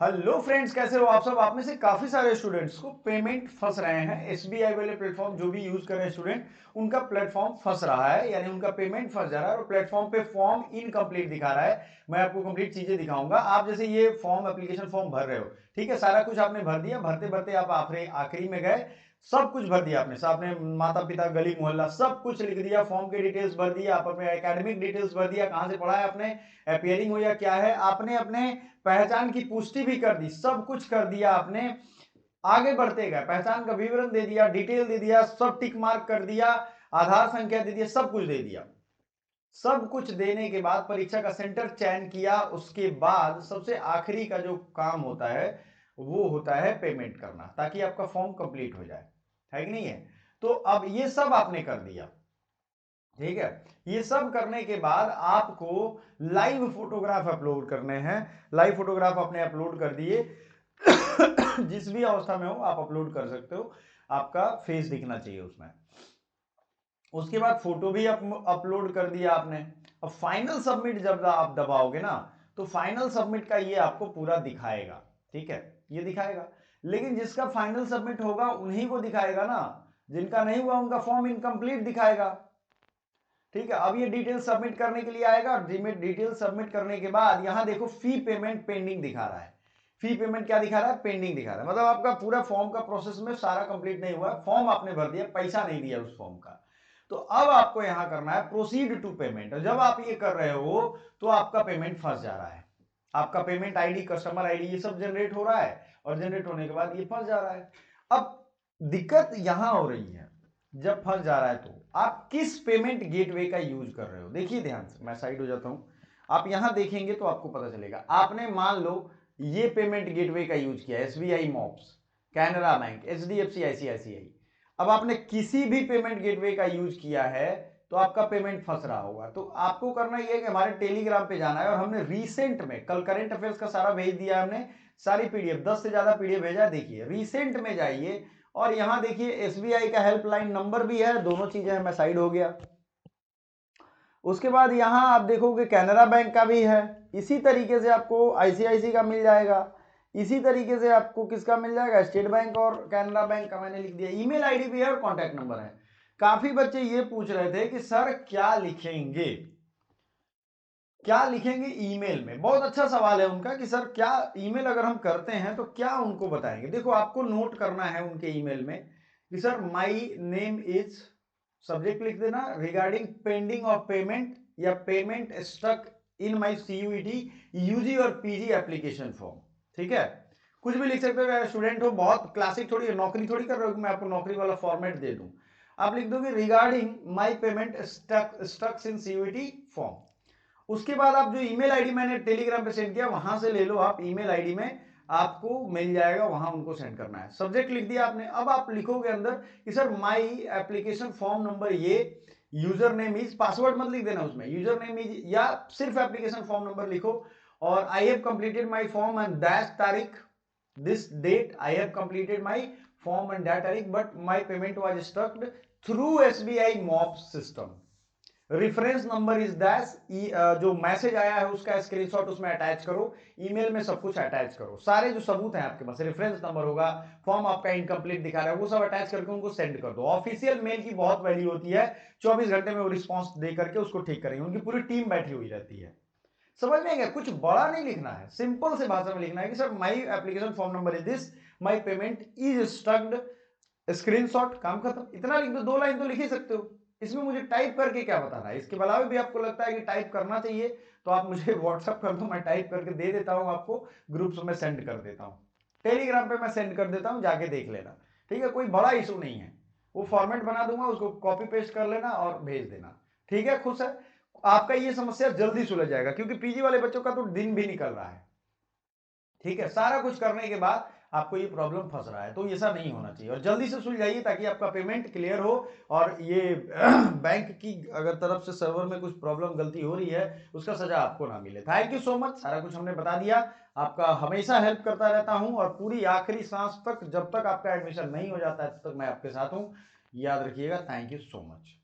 Hello friends, कैसे हो आप सब। आप में से काफी सारे स्टूडेंट्स को पेमेंट फंस रहे हैं। एसबीआई वाले प्लेटफॉर्म जो भी यूज कर रहे हैं स्टूडेंट, उनका प्लेटफॉर्म फंस रहा है, यानी उनका पेमेंट फंस जा रहा है और प्लेटफॉर्म पे फॉर्म इनकम्प्लीट दिखा रहा है। मैं आपको कंप्लीट चीजें दिखाऊंगा। आप जैसे ये फॉर्म एप्लीकेशन फॉर्म भर रहे हो, ठीक है, सारा कुछ आपने भर दिया, भरते भरते आप आखिरी आखिरी में गए, सब कुछ भर दिया आपने, सब आपने माता पिता गली मोहल्ला सब कुछ लिख दिया, फॉर्म के डिटेल्स भर दिया, आप अपने एकेडमिक डिटेल्स भर दिया, कहां से पढ़ा है आपने, अपियरिंग हो या क्या है, आपने अपने पहचान की पुष्टि भी कर दी, सब कुछ कर दिया आपने। आगे बढ़ते गए, पहचान का विवरण दे दिया, डिटेल दे दिया, सब टिक मार्क कर दिया, आधार संख्या दे दिया, सब कुछ दे दिया। सब कुछ देने के बाद परीक्षा का सेंटर चयन किया, उसके बाद सबसे आखिरी का जो काम होता है वो होता है पेमेंट करना, ताकि आपका फॉर्म कंप्लीट हो जाए, है कि नहीं है। तो अब ये सब आपने कर दिया, ठीक है। ये सब करने के बाद आपको लाइव फोटोग्राफ अपलोड करने हैं। लाइव फोटोग्राफ आपने अपलोड कर दिए जिस भी अवस्था में हो आप अपलोड कर सकते हो, आपका फेस दिखना चाहिए उसमें। उसके बाद फोटो भी अपलोड कर दिया आपने। अब फाइनल सबमिट जब आप दबाओगे ना, तो फाइनल सबमिट का ये आपको पूरा दिखाएगा, ठीक है, ये दिखाएगा। लेकिन जिसका फाइनल सबमिट होगा उन्हीं को दिखाएगा ना, जिनका नहीं हुआ उनका फॉर्म इनकम्प्लीट दिखाएगा, ठीक है। अब ये डिटेल सबमिट करने के लिए आएगा, डिटेल सबमिट करने के बाद यहां देखो फी पेमेंट पेंडिंग दिखा रहा है। फी पेमेंट क्या दिखा रहा है? पेंडिंग दिखा रहा है, मतलब आपका पूरा फॉर्म का प्रोसेस में सारा कंप्लीट नहीं हुआ, फॉर्म आपने भर दिया, पैसा नहीं दिया उस फॉर्म का। तो अब आपको यहां करना है प्रोसीड टू पेमेंट। जब आप ये कर रहे हो तो आपका पेमेंट फंस जा रहा है, आपका पेमेंट आईडी, कस्टमर आईडी, ये सब जनरेट हो रहा है और जनरेट होने के बाद ये फंस जा रहा है। अब दिक्कत यहां हो रही है, जब फंस जा रहा है तो आप किस पेमेंट गेटवे का यूज कर रहे हो। देखिए ध्यान से, मैं साइड हो जाता हूं, आप यहां देखेंगे तो आपको पता चलेगा। आपने मान लो ये पेमेंट गेटवे का यूज किया, SBI mops, Canara bank, HDFC, ICICI. अब आपने किसी भी पेमेंट गेटवे का यूज किया है तो आपका पेमेंट फंस रहा होगा। तो आपको करना यह है कि हमारे टेलीग्राम पे जाना है, और हमने रिसेंट में कल करंट अफेयर्स का सारा भेज दिया, हमने सारी पीडीएफ, 10 से ज्यादा पीडीएफ भेजा। देखिए रिसेंट में जाइए और यहां देखिए एसबीआई का हेल्पलाइन नंबर भी है, दोनों चीजें मैं साइड हो गया। उसके बाद यहां आप देखोगे कैनरा बैंक का भी है, इसी तरीके से आपको आईसीआईसी का मिल जाएगा, इसी तरीके से आपको किसका मिल जाएगा, स्टेट बैंक और कैनरा बैंक का मैंने लिख दिया। ईमेल आईडी भी है और कॉन्टैक्ट नंबर है। काफी बच्चे ये पूछ रहे थे कि सर क्या लिखेंगे, क्या लिखेंगे ईमेल में। बहुत अच्छा सवाल है उनका कि सर क्या ईमेल अगर हम करते हैं तो क्या उनको बताएंगे। देखो आपको नोट करना है उनके ईमेल में कि sir my name is, subject लिख देना रिगार्डिंग पेंडिंग ऑफ पेमेंट या payment stuck in my CUET UG और पीजी एप्लीकेशन फॉर्म, ठीक है। कुछ भी लिख सकते हो, स्टूडेंट हो, बहुत क्लासिक थोड़ी नौकरी थोड़ी कर रहे हो कि मैं आपको नौकरी वाला फॉर्मेट दे दूं। आप लिख दोगे regarding my payment stucks in CUET form. उसके बाद आप जो ईमेल आईडी मैंने टेलीग्राम पे सेंड किया वहां से ले लो, आप ईमेल आईडी में आपको मिल जाएगा, वहां उनको सेंड करना है। सब्जेक्ट लिख दिया आपने, अब आप लिखोगे अंदर कि sir my application form number ये, यूजर नेम इज, पासवर्ड मत लिख देना उसमें, यूजर नेम इज या सिर्फ एप्लीकेशन फॉर्म नंबर लिखो, और I have completed my form and that तारीख, this date I have completed my form and that तारीख, but my payment was stucked through SBI MOP system. Reference number is dash, जो message आया है उसका screenshot उसमें attach करो, email में सब कुछ अटैच करो, सारे जो सबूत हैं आपके पास, रेफरेंस नंबर होगा, फॉर्म आपका इनकम्प्लीट दिखा रहा है, वो सब अटैच करके उनको सेंड कर दो। ऑफिशियल मेल की बहुत वैल्यू होती है, 24 घंटे में वो रिस्पॉन्स दे करके उसको ठीक करेंगे, उनकी पूरी टीम बैठी हुई रहती है। समझ में गया, कुछ बड़ा नहीं लिखना है, सिंपल से भाषा में लिखना है कि sir my application form number is this, my payment is स्टक्ड, screenshot, काम खत्म। इतना लिख दो, 2 लाइन तो लिख ही सकते हो, इसमें मुझे टाइप करके क्या बताना है। इसके अलावा भी आपको लगता है कि टाइप करना चाहिए तो आप मुझे व्हाट्सअप कर दो, मैं टाइप करके दे देता हूं आपको, ग्रुप्स में सेंड कर देता हूं, टेलीग्राम पे मैं सेंड कर देता हूं, जाके देख लेना, ठीक है। कोई बड़ा इशू नहीं है, वो फॉर्मेट बना दूंगा, उसको कॉपी पेस्ट कर लेना और भेज देना, ठीक है। खुश है, आपका ये समस्या जल्दी सुलझ जाएगा, क्योंकि पीजी वाले बच्चों का तो दिन भी निकल रहा है, ठीक है। सारा कुछ करने के बाद आपको ये प्रॉब्लम फंस रहा है, तो ऐसा नहीं होना चाहिए, और जल्दी से सुलझाइए ताकि आपका पेमेंट क्लियर हो। और ये बैंक की अगर तरफ से सर्वर में कुछ प्रॉब्लम गलती हो रही है उसका सजा आपको ना मिले। थैंक यू सो मच, सारा कुछ हमने बता दिया। आपका हमेशा हेल्प करता रहता हूं, और पूरी आखिरी सांस तक, जब तक आपका एडमिशन नहीं हो जाता है तब तक मैं आपके साथ हूं, याद रखिएगा। Thank you so much.